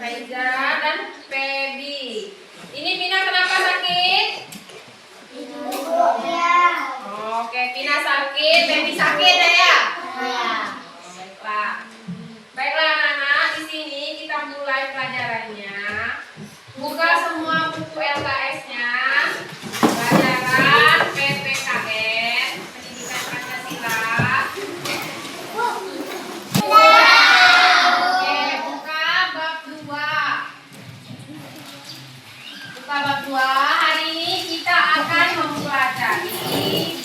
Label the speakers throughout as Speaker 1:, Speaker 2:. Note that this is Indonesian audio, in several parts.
Speaker 1: Faiza dan Feby. Ini Pina kenapa sakit? Oke, Pina sakit, Feby sakit ya? Baiklah. Baiklah anak-anak, di sini kita mulai pelajarannya. Buka semua buku LKS-nya. Pelajaran PPKN, Pendidikan Pancasila. Oke, buka bab 2. Buka bab 2. Hari ini kita akan mempelajari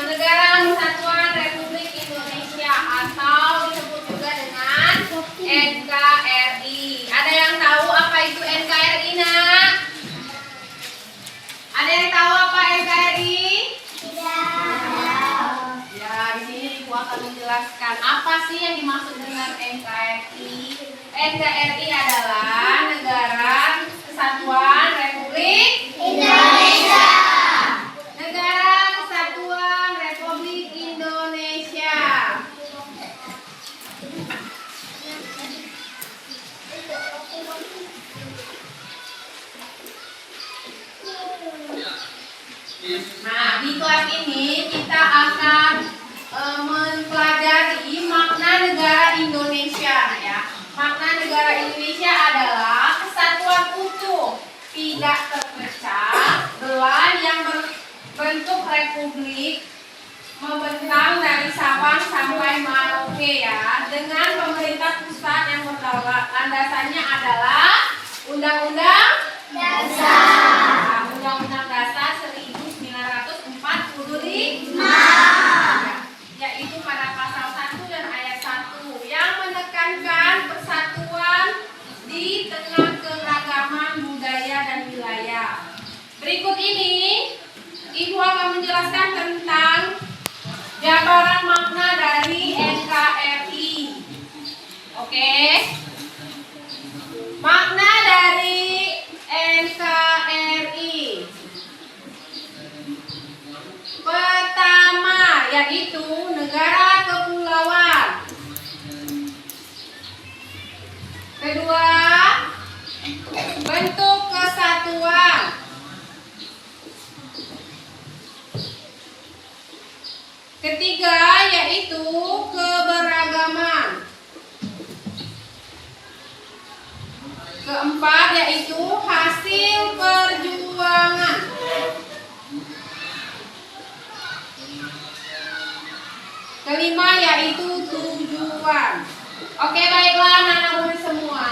Speaker 1: Negara Kesatuan Republik Indonesia atau disebut juga dengan NKRI. Ada yang tahu apa itu NKRI, nak? Ada yang tahu apa NKRI? Tidak. Ya, di sini Ibu akan menjelaskan apa sih yang dimaksud dengan NKRI. NKRI adalah Negara Kesatuan Republik Indonesia. Negara Kesatuan Republik Indonesia. Nah, di kelas ini kita akan mempelajari makna negara Indonesia, ya. Makna negara Indonesia adalah kesatuan utuh, tidak terpecah, belah yang berbentuk republik, membentang dari Sabang sampai Merauke, ya, dengan pemerintah pusat yang berdaulat. Landasannya adalah Undang-Undang Dasar. Undang-Undang Dasar 1945, yaitu pada pasal 1 dan ayat 1 yang menekankan persatuan di tengah keragaman budaya dan wilayah. Berikut ini Ibu akan menjelaskan tentang jabaran makna dari NKRI. Oke. Makna dari NKRI. Pertama, yaitu negara kepulauan. Kedua, bentuk kesatuan. Ketiga, yaitu keberagaman. Keempat, yaitu hasil perjuangan. Kelima, yaitu tujuan. Oke, baiklah anak-anak murid semua.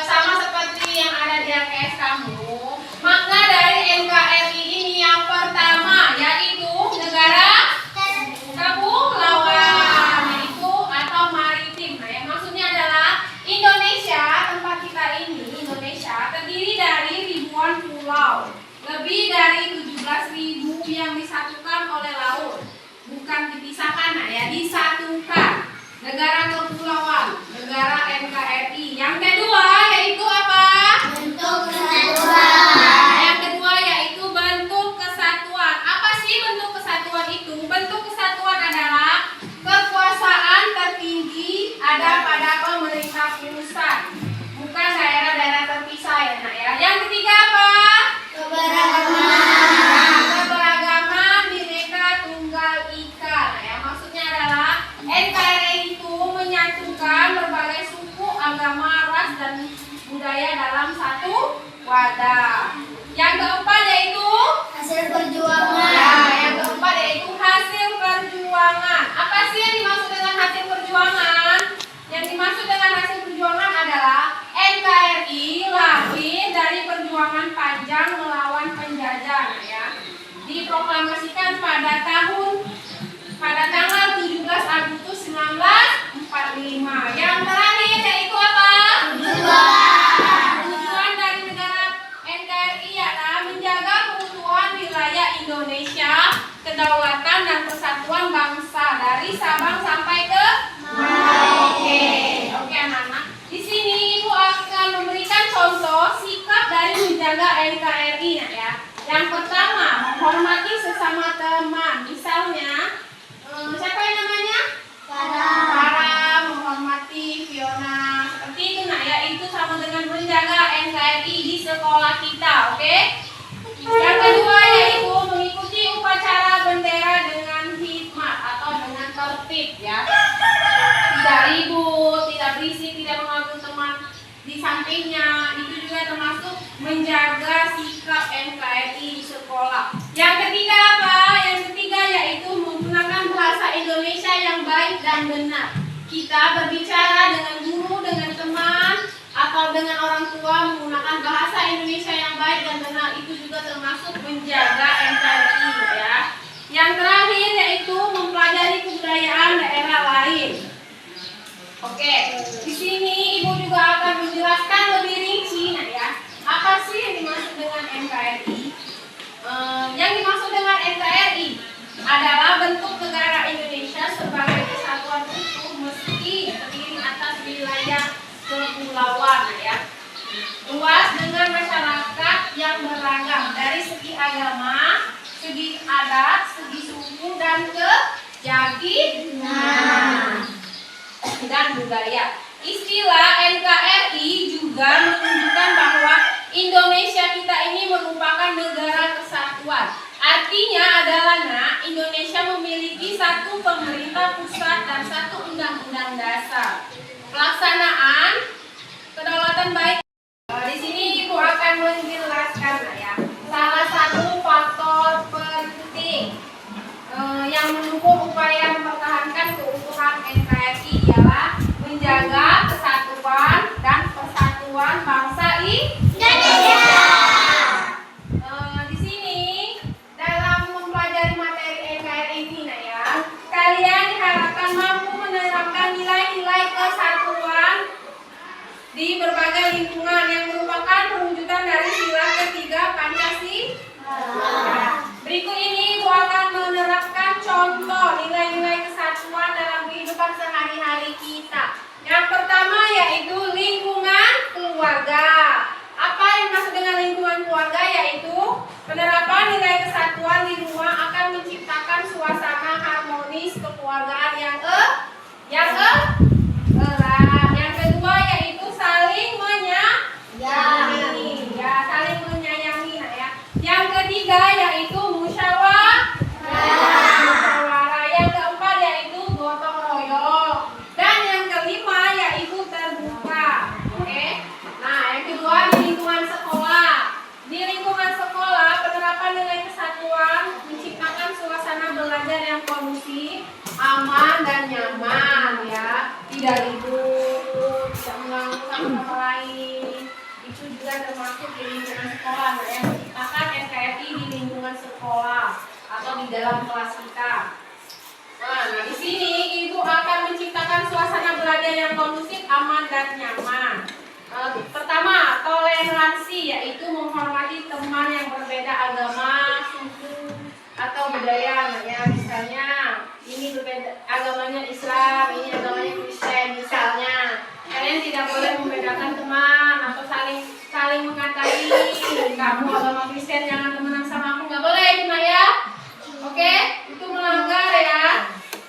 Speaker 1: Sama seperti yang ada di LKS kamu. Makna dari NKRI ini yang pertama yaitu negara kepulauan, yaitu atau maritim. Nah, yang maksudnya adalah Indonesia, tempat kita ini, Indonesia terdiri dari ribuan pulau. Lebih dari 17.000 yang disatukan oleh laut. Bukan dipisahkan, nah ya, disatukan. Negara kepulauan, negara NKRI. Yang kedua yaitu apa? Bentuk kesatuan. Nah, yang kedua yaitu bentuk kesatuan. Apa sih bentuk kesatuan itu? Bentuk kesatuan adalah kekuasaan tertinggi ada pada pemerintah pusat, bukan daerah-daerah terpisah, ya, nak ya. Yang ketiga apa? Keberagaman Bhinneka Tunggal Ika. Nah, yang maksudnya adalah NKRI itu menyatukan berbagai suku, agama, ras, dan budaya dalam satu wadah. Yang keempat yaitu hasil perjuangan. Ya, yang keempat yaitu hasil perjuangan. Apa sih yang dimaksud dengan hasil perjuangan? Yang dimaksud dengan hasil perjuangan adalah NKRI lahir dari perjuangan panjang melawan penjajah, ya. Diproklamasikan pada tanggal 17 Agustus 1945. Yang terakhir yaitu apa? Tujuan dari negara NKRI adalah menjaga keutuhan wilayah Indonesia, kedaulatan dan persatuan bangsa dari Sabang sampai ke Merauke. Oke anak-anak, di sini Ibu akan memberikan contoh sikap dari menjaga NKRI, ya. Yang pertama, menghormati sesama teman. Misalnya, siapa yang namanya? Farah menghormati Fiona. Seperti itu, nak ya. sekolah kita, oke? Yang kedua yaitu mengikuti upacara bendera dengan hikmat atau dengan tertib ya. Tidak ribut, tidak berisik, tidak mengganggu teman di sampingnya. Itu juga termasuk menjaga sikap NKRI di sekolah. Yang ketiga apa? Yang ketiga yaitu menggunakan bahasa Indonesia yang baik dan benar. Kita berbicara dengan guru, dengan teman, atau dengan orang tua menggunakan bahasa Indonesia yang baik dan benar. Itu juga termasuk menjaga NKRI ya. Yang terakhir yaitu mempelajari kebudayaan daerah lain. Oke, di sini Ibu juga akan menjelaskan lebih rinci ya. Apa sih yang dimaksud dengan NKRI? Yang dimaksud dengan NKRI adalah bentuk negara Indonesia sebagai kesatuan utuh meski terdiri atas wilayah kepulauan ya. Luas dengan masyarakat yang beragam dari segi agama, segi adat, segi suku dan keyakinan dan budaya. Istilah NKRI juga menunjukkan bahwa Indonesia kita ini merupakan negara kesatuan. Artinya adalah Indonesia memiliki satu pemerintah pusat dan satu undang-undang dasar. Pelaksanaan kedaulatan baik. Di sini Ibu akan menjelaskan ya. Salah satu faktor penting yang mendukung upaya mempertahankan keutuhan NKRI ialah menjaga kesatuan dan persatuan bangsa Indonesia. Di sini dalam mempelajari materi NKRI ini ya, kalian diharapkan mampu menerapkan nilai-nilai kesatuan di berbagai lingkungan yang merupakan perwujudan dari sila ketiga Pancasila. Berikut ini Ibu akan menerapkan contoh nilai-nilai kesatuan dalam kehidupan sehari-hari kita. Yang pertama yaitu lingkungan keluarga. Apa yang dimaksud dengan lingkungan keluarga? Yaitu penerapan nilai kesatuan di rumah akan menciptakan suasana harmonis kekeluargaan yang erat. Yang kedua yaitu saling menyayangi. Ya, saling menyayangi ya. Yang ketiga yaitu musyawarah. Yang keempat yaitu gotong royong. Dan yang kelima yaitu terbuka. Oke. Nah, yang kedua di lingkungan sekolah. Di lingkungan sekolah penerapan nilai kesatuan menciptakan suasana belajar yang kondusif, aman dan nyaman ya. Tidak ribut, tidak mengganggu satu sama lain. Itu juga termasuk di lingkungan sekolah yang menciptakan NKRI di lingkungan sekolah atau di dalam kelas kita. Nah, di sini Ibu akan menciptakan suasana belajar yang kondusif, aman dan nyaman. Pertama, toleransi yaitu menghormati teman yang berbeda agama, suku atau budaya. Nah, ya misalnya ini berbeda agamanya Islam, ini agamanya Kristen misalnya. Kalian tidak boleh membedakan teman atau saling mengatai kamu agama Kristen jangan temenan sama aku, nggak boleh itu ya. Oke, itu melanggar ya.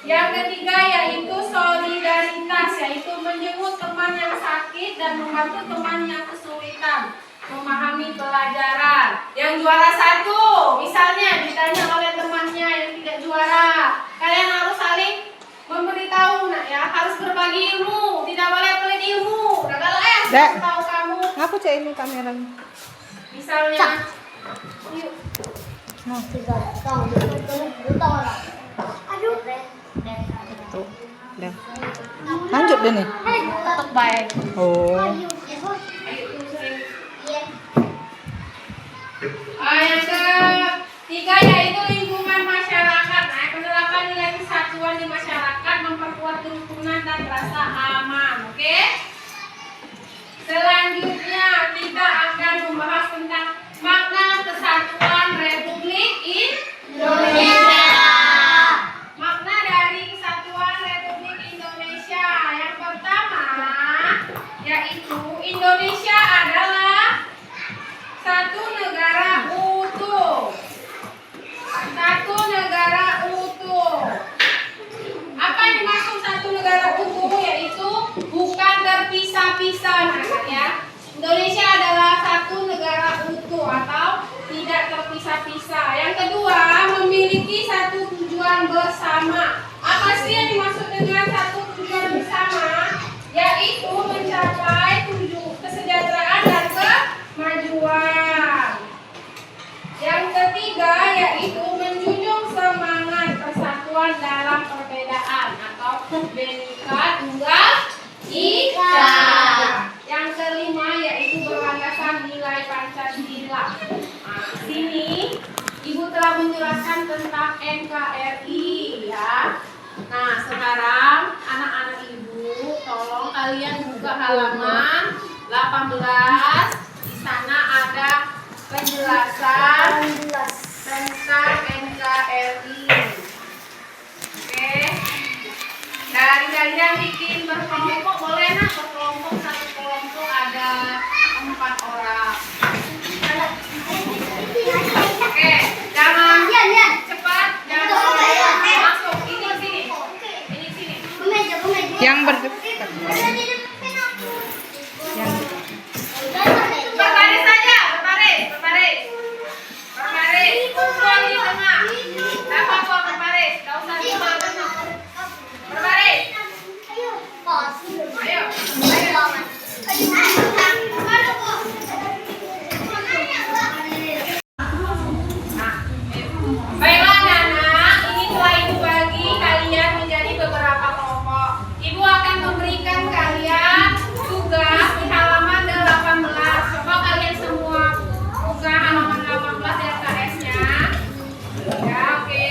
Speaker 1: Yang ketiga yaitu solidaritas, yaitu menjemput teman yang sakit dan membantu teman yang kesulitan memahami pelajaran. Yang juara satu, misalnya ditanya oleh temannya yang tidak juara, kalian harus saling memberitahu, ya harus berbagi ilmu, tidak boleh pelit ilmu. Kalau tahu kamu.
Speaker 2: Aku cek ini kameranya.
Speaker 1: Misalnya, yuk.
Speaker 2: Nah,
Speaker 3: Aduh.
Speaker 2: tuh, udah. Lanjut deh nih.
Speaker 1: Tetap baik.
Speaker 2: Oh.
Speaker 1: Yang ketiga yaitu lingkungan masyarakat. Nah, penerapan nilai kesatuan di masyarakat memperkuat kerukunan dan rasa aman. Oke? Selanjutnya kita akan membahas tentang makna kesatuan Republik Indonesia. Makna dari kesatuan Republik Indonesia yang pertama yaitu Indonesia adalah satu negara utuh. Satu negara utuh. Apa yang dimaksud satu negara utuh? Yaitu bukan terpisah-pisah, ya. Indonesia adalah satu satu negara utuh atau tidak terpisah-pisah. Yang kedua, memiliki satu tujuan bersama. Apa sih yang dimaksud dengan satu tujuan bersama? Yaitu mencapai kesejahteraan dan kemajuan. Yang ketiga yaitu menjunjung semangat persatuan dalam perbedaan atau Bhinneka Tunggal Ika. Yang kelima yaitu berlandaskan nilai Pancasila. Nah, sini Ibu telah menjelaskan tentang NKRI ya. Nah, sekarang anak-anak Ibu tolong kalian buka halaman 18. Di sana ada penjelasan tentang NKRI. Oke. Dari kalian bikin berkelompok boleh nak, berkelompok satu kelompok ada 4 orang. Oke, jangan cepat, jangan masuk. Ini sini. Ini sini.
Speaker 2: Yang berdekat.
Speaker 1: Berbaris saja, berbaris. Kumpul di tengah. Dapat kok berbaris, enggak usah di tengah. Berbaris. Ayo. Baiklah anak-anak, ini telah Ibu bagi kalian menjadi beberapa kelompok. Ibu akan memberikan kalian tugas di halaman 18. Coba kalian semua buka halaman 18 LKS-nya. Ya, oke.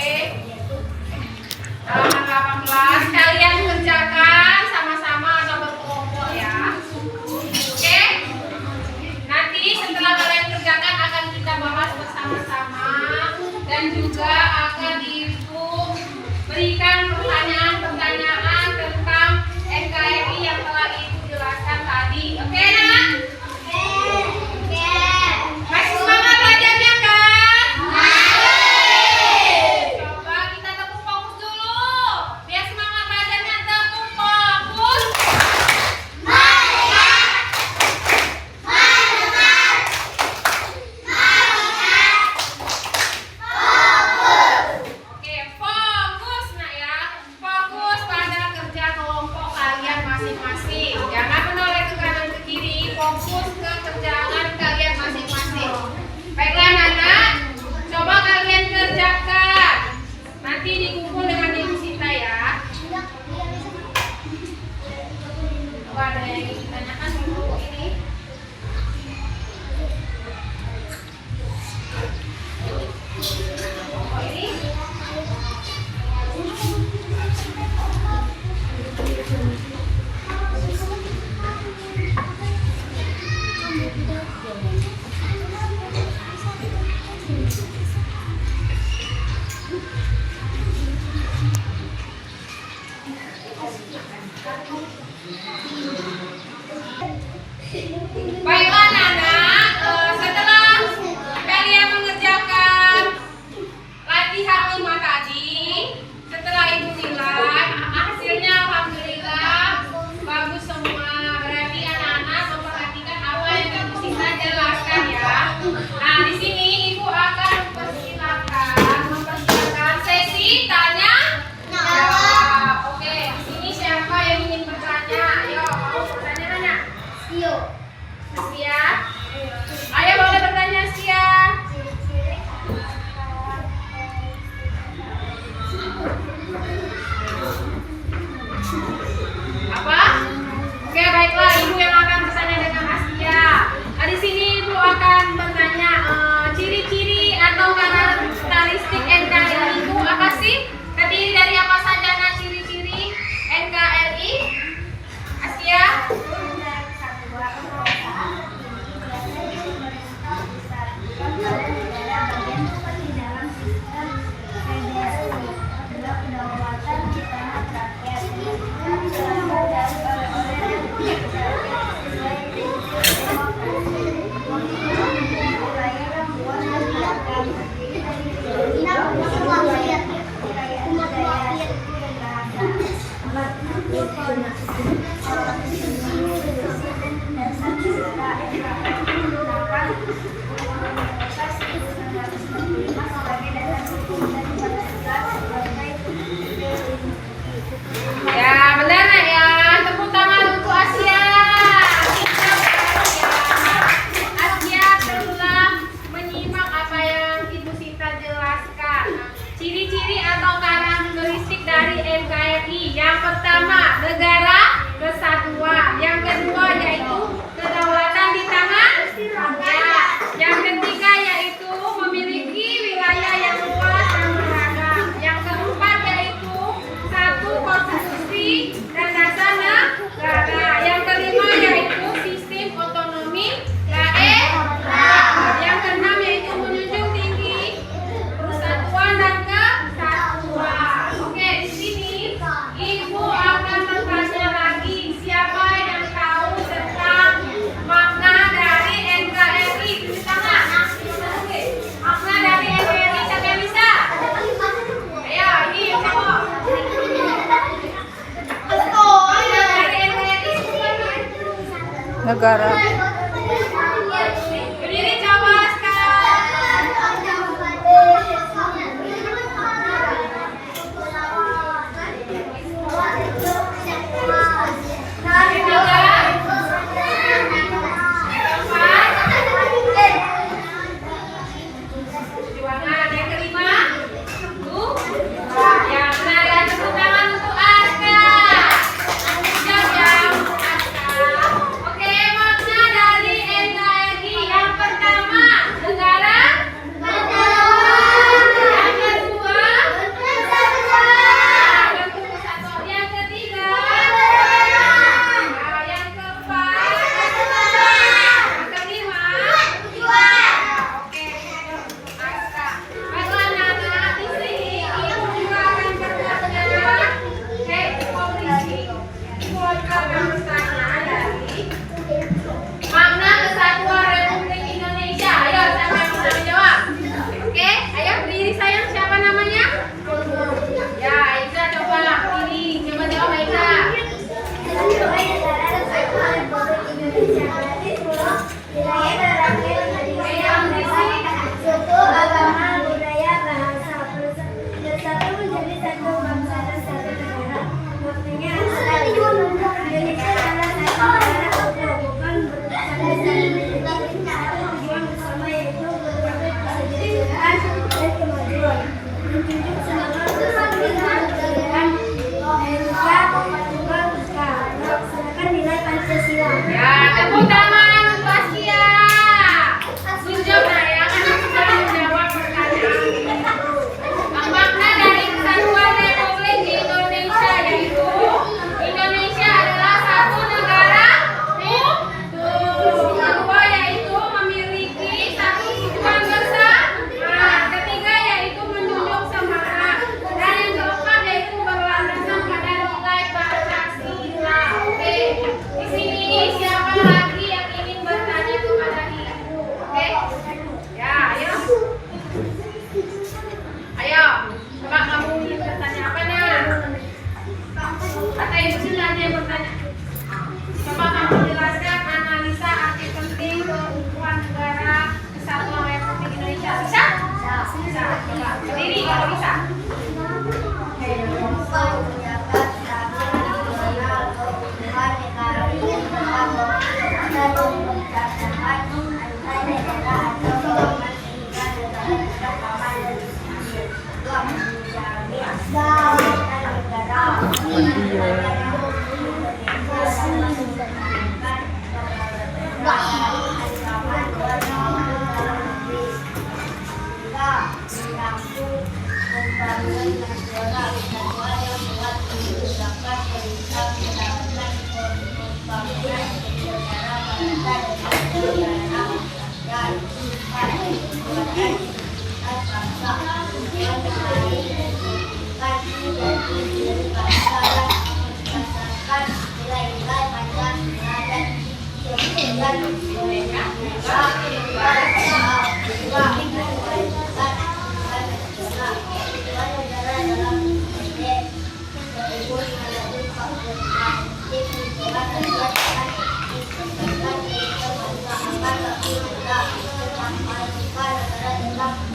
Speaker 1: Halaman 18 kalian kerjakan sama-sama atau berkelompok ya. Oke? Nanti setelah kalian kerjakan akan kita bahas bersama-sama dan juga akan Ibu berikan pertanyaan-pertanyaan tentang NKRI yang telah Ibu jelaskan tadi. Oke, nak? Masih semangat belajarnya kan? Coba kita tepuk fokus dulu. Biar semangat belajarnya, tepuk fokus. Oke, fokus nak ya. Fokus pada kerja kelompok kalian masing-masing. Jangan menoleh ke kanan ke kiri, fokus ke kerjaan kalian masing-masing. Baiklah anak-anak, coba kalian kerjakan. Nanti dikumpul dengan Ibu Sita ya. Coba ada yang ingin ditanyakan dulu ini. Oh, ini. Baiklah anak-anak, setelah kalian mengerjakan latihan 5 tadi, setelah Ibu nilai, hasilnya alhamdulillah bagus semua. Berarti anak-anak memperhatikan apa yang Ibu Sita jelaskan ya. Nah, di sini Ibu akan mempersilakan sesi tanya jawab. Oke, di sini siapa yang ingin bertanya? Ayo, mau bertanya mana? Sia. Ayo boleh bertanya Sia. Apa? Oke, baiklah, Ibu yang akan bertanya dengan Asia. Nah, di sini Ibu akan bertanya ciri-ciri atau karakteristik NKRI itu apa sih? Terdiri dari apa saja nah ciri-ciri NKRI? Asia? Ya, benar nak ya. Tepuk tangan untuk Asia. Asia telah menyimak apa yang Ibu Sita jelaskan. Ciri-ciri atau karakteristik dari NKRI. Yang pertama, negara kesatuan. Yang kedua yaitu kedaulatan di tangan rakyat. Yang ketiga yaitu memiliki wilayah yang luas dan beragam. Yang keempat yaitu satu konstitusi dan dasar negara. Yang kelima yaitu sistem otonomi daerah. Yang keenam yaitu menjunjung tinggi persatuan dan kesatuan. Oke, di sini Ibu akan bertanya lagi siapa yang tahu tentang makna dari NKRI. Tulis tangan. Oke, makna dari NKRI siapa yang bisa? Ayo, ini siapa? Makna dari NKRI
Speaker 2: Negara.
Speaker 1: berdiri coba sekarang. Perjuangan. Yang kelima, yang benar ya, tepuk tangan untuk Aska. Siap ya, Aska. Oke, makna dari NKRI yang pertama, negara. Yang kedua, bentuk kesatuan. Yang ketiga, yang keempat, yang kelima. Oke, Aska. Baiklah anak-anak, di sini Ibu juga akan bertanya. Oke, polisi. Ibu akan bertanya dari makna kesatuan Republik Indonesia. Ayo, siapa yang bisa menjawab? Oke, ayo berdiri sayang. Siapa namanya? Ya, Aiza coba berdiri. Coba jawab Aiza. Oke, yang berisik.
Speaker 3: Suku, agama, budaya, bahasa, bersatu menjadi satu bangsa dan satu negara. Maknanya adalah Indonesia adalah satu negara utuh, bukan satu tujuan bersama yaitu berbagai kesejahteraan dan kemajuan. Menjunjung semangat persatuan kebudayaan Indonesia Tunggal Ika, melaksanakan nilai Pancasila.
Speaker 1: Ya, tepuk tangan untuk Asia. Good job, Naya. Karena sudah menjawab pertanyaan itu. Makna dari kesatuan Republik Indonesia yaitu Indonesia adalah satu negara utuh. Kedua yaitu memiliki satu tujuan bersama. Ketiga yaitu menjunjung semangat. Dan yang keempat yaitu berlandaskan pada nilai Pancasila. Oke, di sini siapa lagi yang ingin bertanya kepada Ibu? Oke, ya, ayo. Ayo, coba kamu ingin bertanya apa nak? Kata Ibu sini aja yang bertanya. Coba kamu jelaskan analisa arti penting keutuhan negara kesatuan Republik Indonesia. Bisa? Bisa. Coba berdiri kalau bisa.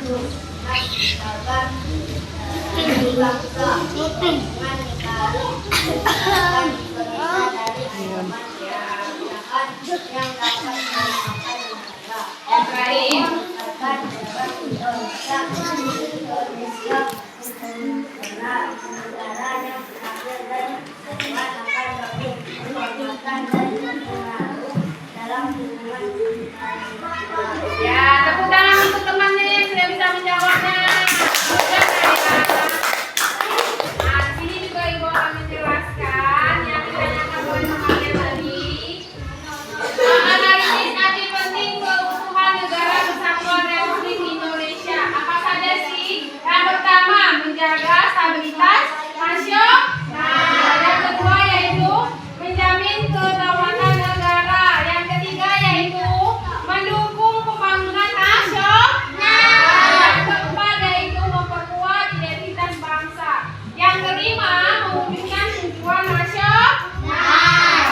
Speaker 3: untuk menciptakan bangsa dengan negara menciptakan Indonesia dari ancaman kebijakan yang dapat melemahkan negara.
Speaker 1: Yang terakhir.
Speaker 3: Akan dapat Indonesia karena negara yang adil dan teman akan dapat menghormatkan dan berpengaruh dalam hubungan
Speaker 1: Ya, tepuk tangan untuk temannya yang sudah bisa menjawabnya. Nah, di sini juga Ibu akan menjelaskan yang ditanyakan oleh temannya tadi. Analisis arti penting keutuhan negara kesatuan Republik Indonesia. Apa saja sih? Yang pertama, menjaga stabilitas nasional. Yang kedua yaitu menjamin kedaulatan negara. Yang ketiga yaitu mendukung pembangunan nasional. Yang keempat yaitu memperkuat identitas bangsa. Yang kelima, mewujudkan tujuan nasional.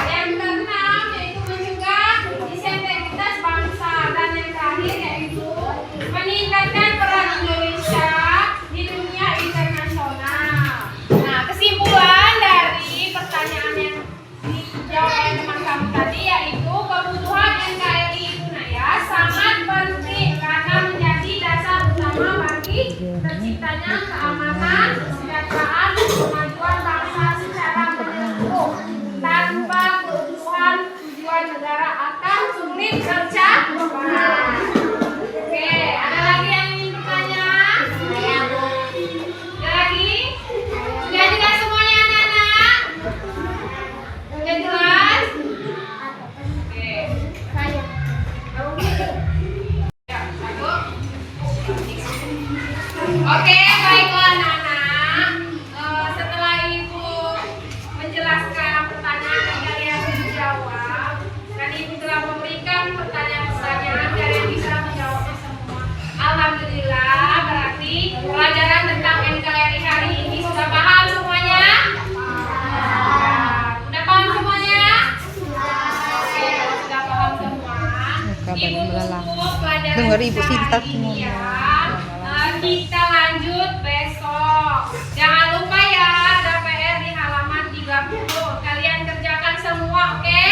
Speaker 1: Yang keenam yaitu mencegah disintegritas bangsa. Dan yang terakhir yaitu meningkatkan peran Indonesia di dunia internasional. Nah, kesimpulan dari pertanyaan yang dijawab oleh teman kamu tadi yaitu kebutuhan NKRI itu Naya sangat penting karena menjadi dasar utama bagi terciptanya keamanan, kesejahteraan, dan kemajuan bangsa secara menyeluruh. Tanpa keutuhan tujuan negara akan sulit tercapai. Oke, ada lagi yang ingin bertanya? Ada lagi? Sudah jelas semuanya anak-anak? Sudah jelas? Oke. Ya, satu. Oke, baiklah anak-anak. Setelah Ibu menjelaskan pertanyaan yang kalian sudah jawab, dan Ibu telah memberikan pertanyaan-pertanyaan kalian bisa menjawabnya semua. Alhamdulillah, berarti pelajaran tentang NKRI hari ini sudah paham semuanya? Sudah paham semuanya? Oke, kalau sudah paham semua, Ibu tutup pelajaran
Speaker 2: Dengar Ibu
Speaker 1: kita
Speaker 2: Sinta
Speaker 1: hari ini ya.
Speaker 2: ngomong.
Speaker 1: Kita lanjut besok. Jangan lupa ya, ada PR di halaman 30. Kalian kerjakan semua, oke?